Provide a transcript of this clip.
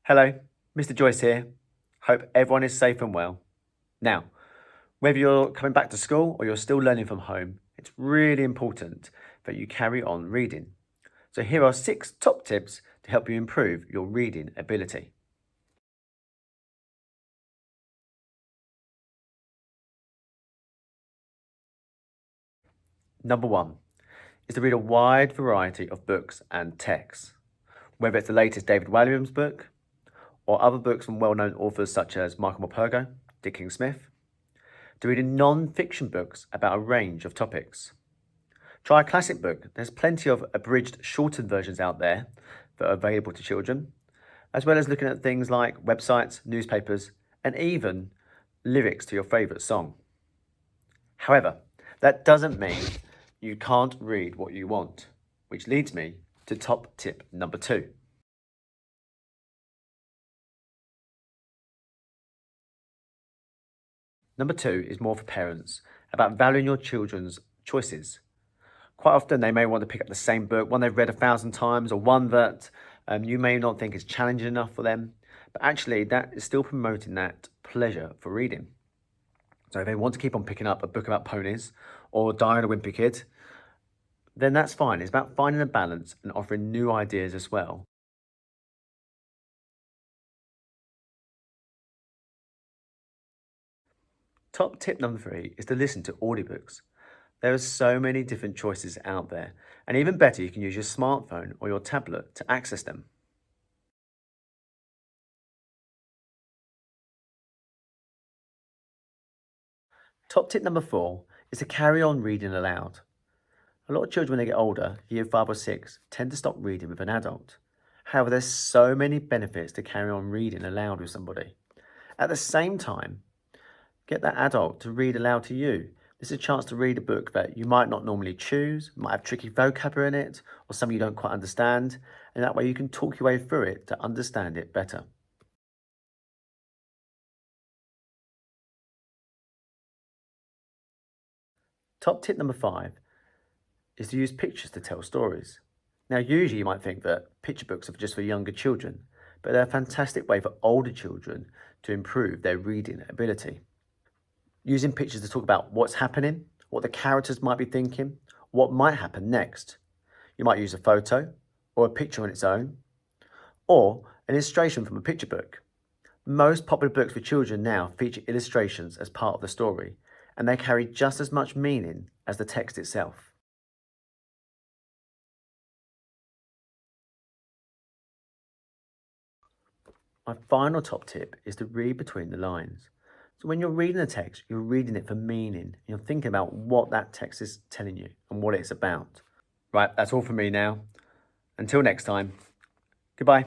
Hello, Mr. Joyce here. Hope everyone is safe and well. Now, whether you're coming back to school or you're still learning from home, it's really important that you carry on reading. So here are 6 top tips to help you improve your reading ability. Number 1 is to read a wide variety of books and texts, whether it's the latest David Walliams book or other books from well-known authors such as Michael MORPURGO, Dick Smith, to reading non-fiction books about a range of topics. Try a classic book. There's plenty of abridged, shortened versions out there that are available to children, as well as looking at things like websites, newspapers, and even lyrics to your favourite song. However, that doesn't mean you can't read what you want, which leads me to top tip number 2. Number 2 is more for parents, about valuing your children's choices. Quite often they may want to pick up the same book, one they've read 1,000 times, or one that you may not think is challenging enough for them, but actually that is still promoting that pleasure for reading. So if they want to keep on picking up a book about ponies or Die on a Wimpy Kid, then that's fine. It's about finding a balance and offering new ideas as well. Top tip number 3 is to listen to audiobooks. There are so many different choices out there, and even better, you can use your smartphone or your tablet to access them. Top tip number 4 is to carry on reading aloud. A lot of children, when they get older, year 5 or 6, tend to stop reading with an adult. However, there's so many benefits to carry on reading aloud with somebody. At the same time, get that adult to read aloud to you. This is a chance to read a book that you might not normally choose, might have tricky vocabulary in it, or something you don't quite understand, and that way you can talk your way through it to understand it better. Top tip number 5 is to use pictures to tell stories. Now, usually you might think that picture books are just for younger children, but they're a fantastic way for older children to improve their reading ability. Using pictures to talk about what's happening, what the characters might be thinking, what might happen next. You might use a photo or a picture on its own, or an illustration from a picture book. Most popular books for children now feature illustrations as part of the story, and they carry just as much meaning as the text itself. My final top tip is to read between the lines. So when you're reading a text, you're reading it for meaning. You're thinking about what that text is telling you and what it's about. Right, that's all from me now. Until next time, goodbye.